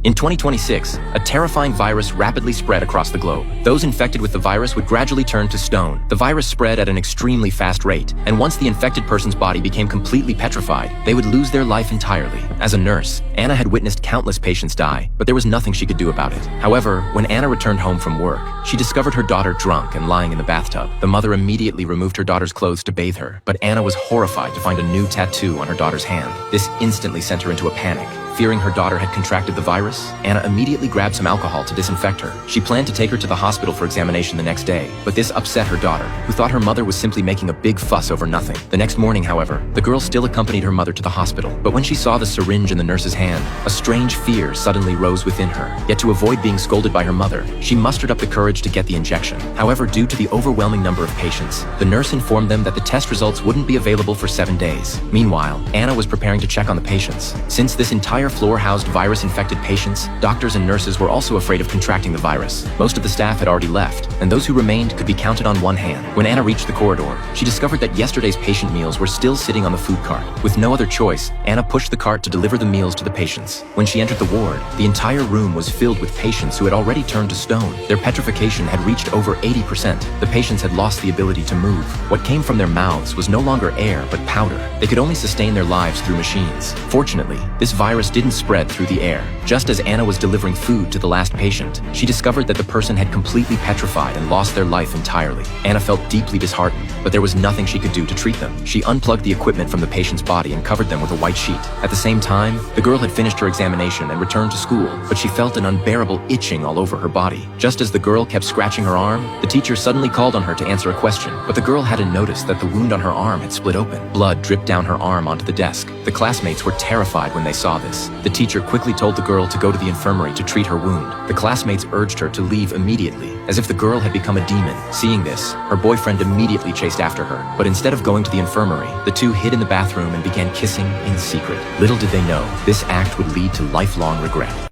In 2026, a terrifying virus rapidly spread across the globe. Those infected with the virus would gradually turn to stone. The virus spread at an extremely fast rate, and once the infected person's body became completely petrified, they would lose their life entirely. As a nurse, Anna had witnessed countless patients die, but there was nothing she could do about it. However, when Anna returned home from work, she discovered her daughter drunk and lying in the bathtub. The mother immediately removed her daughter's clothes to bathe her, but Anna was horrified to find a new tattoo on her daughter's hand. This instantly sent her into a panic. Fearing her daughter had contracted the virus, Anna immediately grabbed some alcohol to disinfect her. She planned to take her to the hospital for examination the next day, but this upset her daughter, who thought her mother was simply making a big fuss over nothing. The next morning, however, the girl still accompanied her mother to the hospital, but when she saw the syringe in the nurse's hand, a strange fear suddenly rose within her. Yet to avoid being scolded by her mother, she mustered up the courage to get the injection. However, due to the overwhelming number of patients, the nurse informed them that the test results wouldn't be available for 7 days. Meanwhile, Anna was preparing to check on the patients. Since this entire floor housed virus-infected patients, doctors and nurses were also afraid of contracting the virus. Most of the staff had already left, and those who remained could be counted on one hand. When Anna reached the corridor, she discovered that yesterday's patient meals were still sitting on the food cart. With no other choice, Anna pushed the cart to deliver the meals to the patients. When she entered the ward, the entire room was filled with patients who had already turned to stone. Their petrification had reached over 80%. The patients had lost the ability to move. What came from their mouths was no longer air, but powder. They could only sustain their lives through machines. Fortunately, this virus didn't spread through the air. Just as Anna was delivering food to the last patient, she discovered that the person had completely petrified and lost their life entirely. Anna felt deeply disheartened, but there was nothing she could do to treat them. She unplugged the equipment from the patient's body and covered them with a white sheet. At the same time, the girl had finished her examination and returned to school, but she felt an unbearable itching all over her body. Just as the girl kept scratching her arm, the teacher suddenly called on her to answer a question, but the girl hadn't noticed that the wound on her arm had split open. Blood dripped down her arm onto the desk. The classmates were terrified when they saw this. The teacher quickly told the girl to go to the infirmary to treat her wound. The classmates urged her to leave immediately, as if the girl had become a demon. Seeing this, her boyfriend immediately chased after her, but instead of going to the infirmary, the two hid in the bathroom and began kissing in secret. Little did they know, this act would lead to lifelong regret.